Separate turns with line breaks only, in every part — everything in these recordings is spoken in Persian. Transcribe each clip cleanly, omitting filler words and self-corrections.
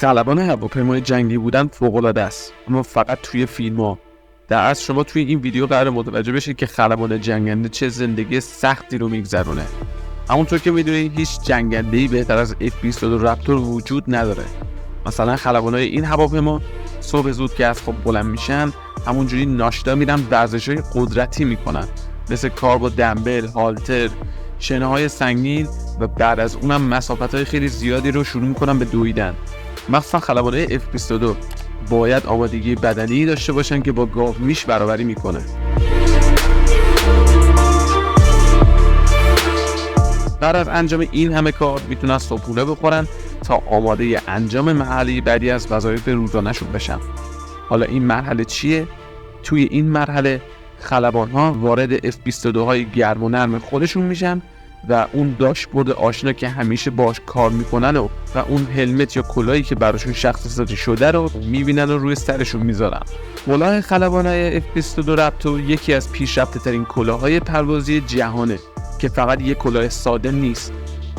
خلبان هواپیمای جنگی بودن فوق‌العاده است، اما فقط توی فیلم‌ها. در اصل شما توی این ویدیو قرار متوجه بشید که خلبان جنگنده چه زندگی سختی رو میگذرونه. همونطور که میدونید هیچ جنگنده‌ای بهتر از F-22 رپتور وجود نداره. مثلا خلبانای این هواپیما صبح زود که از خواب بلند میشن، همونجوری ناشتا میرن ورزش‌های قدرتی میکنن، مثل کار با دمبل، هالتر، شنه‌های سنگین و بعد از اونم مسافت‌های خیلی زیادی رو شروع میکنن به دویدن. مخصوصا خلبانای F-22 باید آمادگی بدنی داشته باشن که با گاومیش برابری میکنه. بعد از انجام این همه کار میتونن صبحونه بخورن تا آماده انجام مرحله بعدی از وظایف روزانه‌شون بشن. حالا این مرحله چیه؟ توی این مرحله خلبان‌ها وارد F-22 های گرم و نرم خودشون میشن و اون داشبورد آشنا که همیشه باش کار میکنن و اون هلمت یا کلاهی که براشون شخصیتی شده رو میبینن و روی سرشون میذارن. کلاه خلبانای F-22 رپتور یکی از پیشرفته ترین کلاه‌های پروازی جهانه که فقط یک کلاه ساده نیست.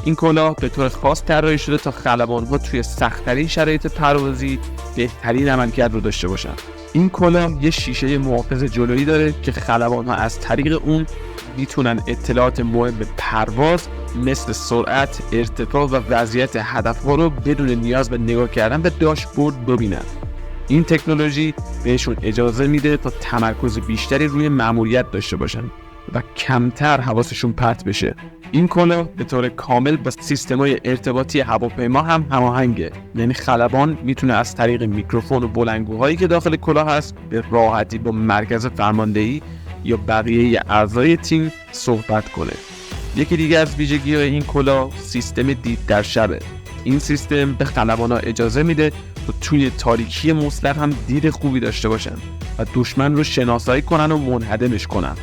این کلاه به طور خاص طراحی شده تا خلبان‌ها توی سخت‌ترین شرایط پروازی بهترین عملکرد رو داشته باشن. این کلاه یه شیشه محافظ جلویی داره که خلبان‌ها از طریق اون میتونن اطلاعات مهم پرواز مثل سرعت، ارتفاع و وضعیت هدف‌ها رو بدون نیاز به نگاه کردن به داشبورد ببینن. این تکنولوژی بهشون اجازه میده تا تمرکز بیشتری روی مأموریت داشته باشن و کمتر حواسشون پرت بشه. این کلاه به طور کامل با سیستم‌های ارتباطی هواپیما هم هماهنگه، یعنی خلبان میتونه از طریق میکروفون و بلندگوهایی که داخل کلاه هست به راحتی با مرکز فرماندهی یا بقیه اعضای تیم صحبت کنه. یکی دیگه از ویژگی‌های این کلاه سیستم دید در شبه. این سیستم به خلبان‌ها اجازه میده تا توی تاریکی مطلق هم دید خوبی داشته باشن و دشمن رو شناسایی کنن و منهدمش کنن.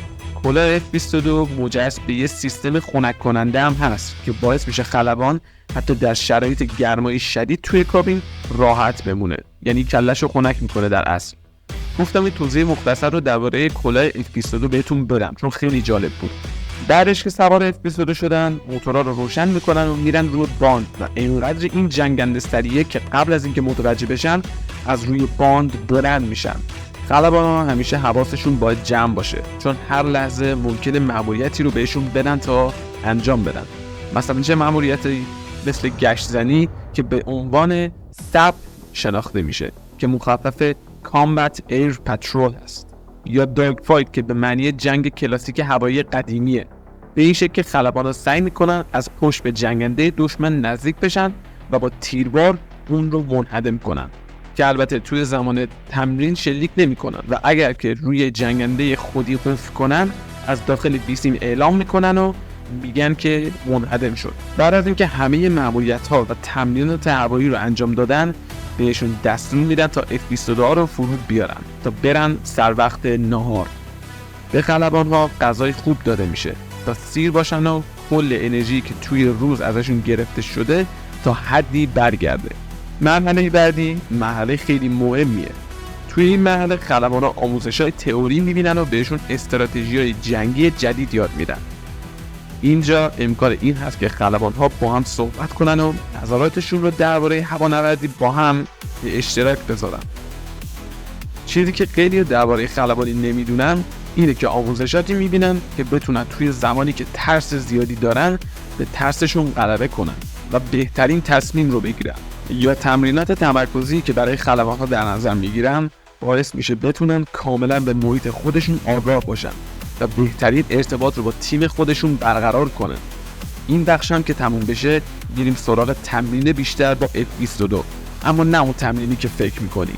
کلاه F-22 مجهز به یه سیستم خنک کننده هم هست که باعث میشه خلبان حتی در شرایط گرمای شدید توی کابین راحت بمونه، یعنی کله‌شو خنک میکنه. در اصل گفتم این توضیح مختصر رو درباره کلاه F-22 بهتون بدم چون خیلی جالب بود. بعدش که سوار F-22 شدن، موتورها رو روشن میکنن و میرن روی باند و اینقدر این جنگنده سریعه که قبل از اینکه متوجه بشن از روی باند بلند میشن. خلبان‌ها همیشه حواسشون باید جمع باشه چون هر لحظه ممکنه مأموریتی رو بهشون بدن تا انجام بدن. مثلا چه مأموریتی؟ مثل گشت زنی که به عنوان SAP شناخته میشه که مخفف Combat Air Patrol هست، یا داگ فایت که به معنی جنگ کلاسیک هوایی قدیمیه. به این شکل خلبان‌ها سعی میکنن از پشت به جنگنده دشمن نزدیک بشن و با تیربار اون رو منهدم کنن، که البته توی زمان تمرین شلیک نمی کنن و اگر که روی جنگنده خودی قفل کنن از داخل بیسیم اعلام میکنن و میگن که منهدم شد. بعد از اینکه همه مأموریت ها و تمرینات هوایی رو انجام دادن، بهشون دستور میدن تا F-22 رو فرود بیارن تا برن سر وقت نهار. به خلبان ها غذای خوب داده میشه تا سیر باشن و کل انرژی که توی روز ازشون گرفته شده تا حدی برگرده. مرحله بعدی مرحله خیلی مهمیه. توی این مرحله خلبان‌ها آموزش‌های تئوری می‌بینن و بهشون استراتژی‌های جنگی جدید یاد میدن. اینجا امکان این هست که خلبان‌ها با هم صحبت کنن و نظراتشون رو درباره هوانوردی با هم به اشتراک بذارن. چیزی که خیلی درباره خلبانی نمیدونن اینه که آموزشاتی می‌بینن که بتونن توی زمانی که ترس زیادی دارن به ترسشون غلبه کنن و بهترین تصمیم رو بگیرن. یا تمرینات تمرکزی که برای خلبان‌ها در نظر میگیرن باعث میشه بتونن کاملا به محیط خودشون آگاه باشن و بهترین ارتباط رو با تیم خودشون برقرار کنن. این بخش هم که تموم بشه میریم سراغ تمرین بیشتر با F-22، اما نه اون تمرینی که فکر میکنی.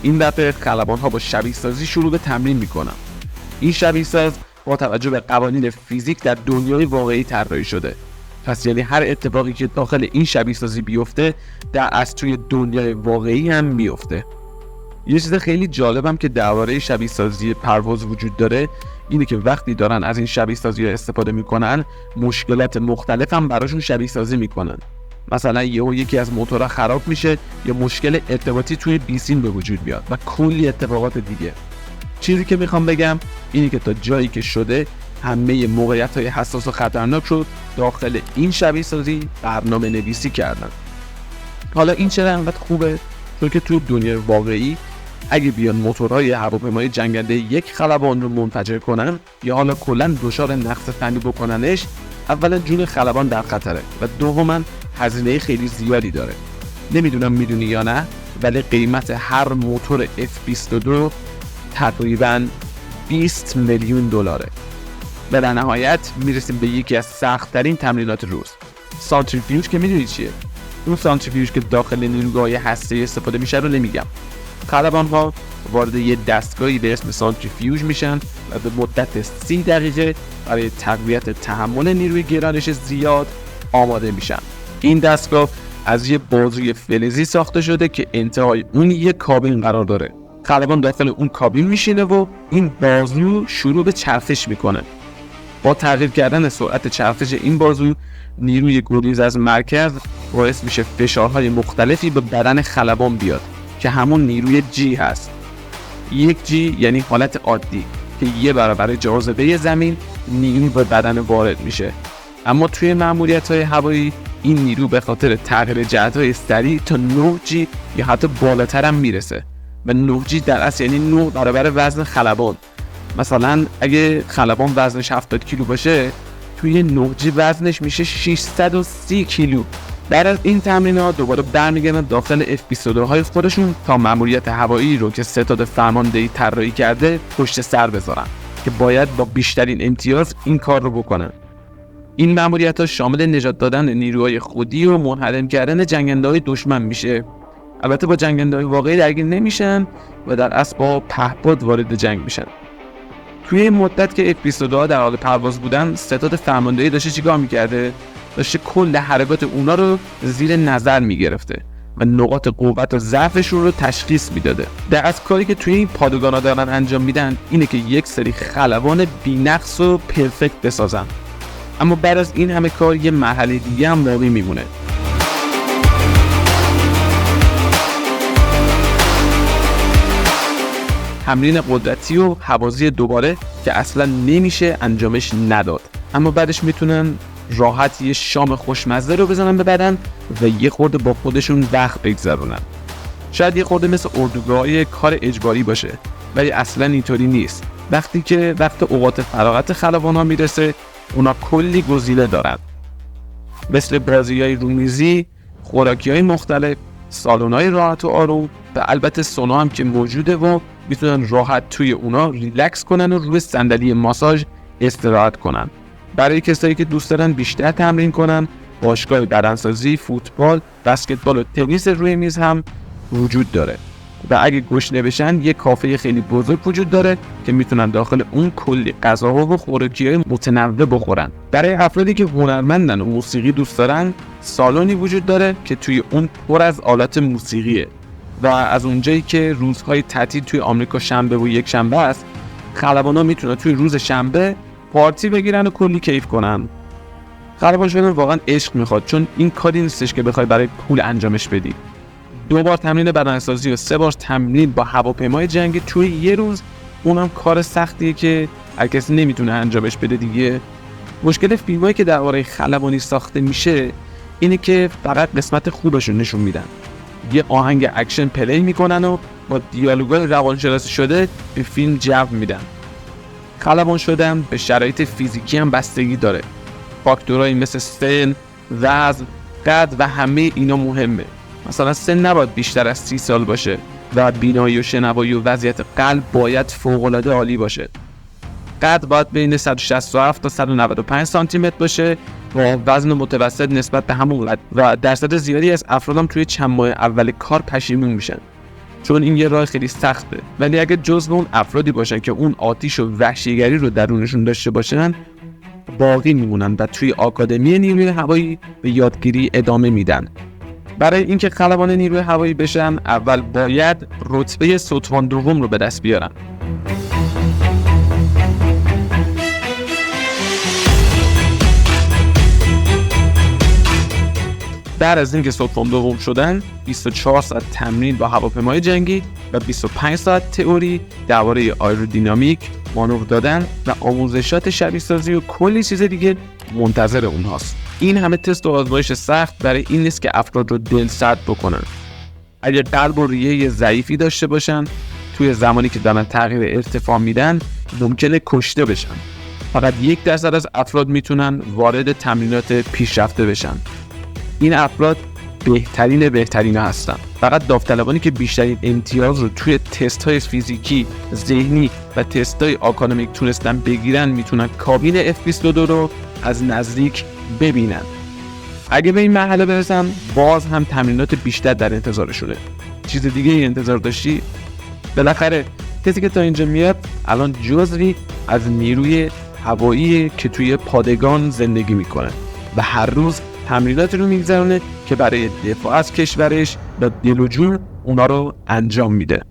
این دفعه خلبان‌ها با شبیه سازی شروع به تمرین میکنن. این شبیه ساز با توجه به قوانین فیزیک در دنیای واقعی طراحی شده. پس یعنی هر اتفاقی که داخل این شبیه سازی بیفته در اصل توی دنیای واقعی هم بیفته. یه چیز خیلی جالبم که درباره شبیه سازی پرواز وجود داره اینه که وقتی دارن از این شبیه سازی استفاده میکنن مشکلات مختلف هم براشون شبیه سازی میکنن. مثلا یکی از موتورها خراب میشه یا مشکل ارتباطی توی بیسیم به وجود میاد و کلی اتفاقات دیگه. چیزی که میخوام بگم اینه که تا جایی که شده همه موقعیت‌های حساس و خطرناک رو داخل این شبیه سازی برنامه نویسی کردن. حالا این چرا انقدر خوبه؟ چون که تو دنیای واقعی اگه بیان موتورهای هواپیمای جنگنده یک خلبان رو منفجر کنن یا حالا کلا دچار نقص فنی بکننش، اولا جون خلبان در خطره و دوما هزینه خیلی زیادی داره. نمیدونم میدونی یا نه، ولی قیمت هر موتور F-22 تقریبا 20 میلیون دلاره. و در نهایت میرسیم به یکی از سخت‌ترین تمرینات روز، سانتریفیوژ. که میدونی چیه؟ اون سانتریفیوژ که داخل نیروگاه هسته‌ای استفاده میشه رو نمیگم. خلبان‌ها وارد یه دستگاهی به اسم سانتریفیوژ میشن و به مدت 30 دقیقه برای تقویت تحمل نیروی گرانش زیاد آماده میشن. این دستگاه از یه بازوی فلزی ساخته شده که انتهای اون یه کابین قرار داره. خلبان داخل اون کابین میشینه و این بازو شروع به چرخش میکنه. با تغییر کردن سرعت چرخش این بازو، نیروی گریز از مرکز باعث میشه فشارهای مختلفی به بدن خلبان بیاد که همون نیروی جی هست. یک جی یعنی حالت عادی که 1 برابر جاذبه زمین نیرو به بدن وارد میشه. اما توی مأموریت‌های هوایی این نیرو به خاطر تغییر جهت‌های سریع تا 9 جی یا حتی بالاتر هم میرسه و 9 جی در اصل یعنی 9 برابر وزن خلبان. مثلا اگه خلبان وزنش 70 کیلو باشه، توی 9 جی وزنش میشه 630 کیلو. بعد از این تمرینات دوباره برمیگردن داخل F-22 های خودشون تا مأموریت هوایی رو که ستاد فرماندهی طراحی کرده پشت سر بذارن که باید با بیشترین امتیاز این کار رو بکنن. این مأموریت‌ها شامل نجات دادن نیروهای خودی و منهدم کردن جنگنده‌های دشمن میشه. البته با جنگنده‌های واقعی درگیر نمیشن و در اصل با پهپاد وارد جنگ میشن. توی این مدت که F-22 در حال پرواز بودن، ستاد فرماندهی داشته چیکار میکرده؟ داشته کل حرکات اونا رو زیر نظر میگرفته و نقاط قوت و ضعفشون رو تشخیص میداده. در از کاری که توی این پادگانا دارن انجام میدن اینه که یک سری خلبان بی‌نقص و پرفکت بسازن. اما بعد از این همه کار یه مرحله دیگه هم باقی میمونه. تمرین قدرتی و هوازی دوباره که اصلا نمیشه انجامش نداد، اما بعدش میتونن راحت یه شام خوشمزه رو بزنن به بدن و یه خورده با خودشون وقت بگذرونن. شاید یه خورده مثل اردوگاه‌های کار اجباری باشه، ولی اصلا اینطوری نیست. وقتی که وقت اوقات فراغت خلبان‌ها میرسه، اونا کلی گزینه دارن، مثل بازی‌های رومیزی، خوراکی‌های مختلف، سالن‌های راحت و آروم و البته سونا هم که موجوده و میتونن راحت توی اونا ریلکس کنن و روی صندلی ماساژ استراحت کنن. برای کسایی که دوست دارن بیشتر تمرین کنن، باشگاه بدنسازی، فوتبال، بسکتبال و تنیس روی میز هم وجود داره و اگه گشنه بشن یه کافه خیلی بزرگ وجود داره که میتونن داخل اون کلی غذاها و خوراکی‌های متنوع بخورن. برای افرادی که هنرمندن و موسیقی دوست دارن، سالنی وجود داره که توی اون پر از آلات موسیقیه و از اونجایی که روزهای تعطیل توی آمریکا شنبه و یک شنبه است، خلبانا میتونن توی روز شنبه پارتی بگیرن و کلی کیف کنن. خلبان شدن واقعا عشق میخواد، چون این کاری نیستش که بخوای برای پول انجامش بدی. 2 بار تمرین بدنسازی و 3 بار تمرین با هواپیمای جنگی توی یه روز، اونم کار سختیه که هر کسی نمیتونه انجامش بده دیگه. مشکل فیلمایی که درباره خلبانی ساخته میشه اینه که فقط قسمت خوبشون نشون میدن. یه آهنگ اکشن پلی میکنن و با دیالوگای روانشناسی شده به فیلم جو میدن. خلبان شدن به شرایط فیزیکی هم بستگی داره. فاکتورایی مثل سن، وزن، قد و همه اینا مهمه. مثلا سن نباید بیشتر از 30 سال باشه و بینایی و شنوایی و وضعیت قلب باید فوق‌العاده عالی باشه. قد باید بین 167 تا 195 سانتی متر باشه و وزن متوسط نسبت به همون قد و درصد زیادی از افرادم توی چند ماه اول کار پشیمون میشن، چون این یه راه خیلی سخته. ولی اگه جزو اون افرادی باشن که اون آتش و وحشیگری رو درونشون داشته باشن، باقی میمونن و توی آکادمی نیروی هوایی به یادگیری ادامه میدن. برای اینکه خلبان نیروی هوایی بشن، اول باید رتبه ستوان دوم رو به دست بیارن. بعد از اینکه ستوان دوم شدن، 24 ساعت تمرین با هواپیمای جنگی و 25 ساعت تئوری درباره آیرودینامیک، مانور دادن و آموزشات شبیه سازی و کلی چیز دیگه منتظر اونهاست. این همه تست و آزمایش سخت برای این نیست که افراد رو دلسرد بکنن. اگر قلب و ریه ضعیفی داشته باشن، توی زمانی که دارن تغییر ارتفاع میدن ممکنه کشته بشن. فقط 1% از افراد میتونن وارد تمرینات پیشرفته بشن. این افراد بهترین هستن. فقط داوطلبانی که بیشترین امتیاز رو توی تست‌های فیزیکی، ذهنی و تست‌های آکادمیک تونستن بگیرن میتونن کابین F22 رو از نزدیک ببینن. اگه به این مرحله برسن باز هم تمرینات بیشتر در انتظارشونه. چیز دیگه ای انتظار داشتی؟ بالاخره کسی که تا اینجا میاد الان جزئی از نیروی هوایی که توی پادگان زندگی میکنه و هر روز تمریناتی رو میگذرونه که برای دفاع از کشورش با دل و جون اونا رو انجام میده.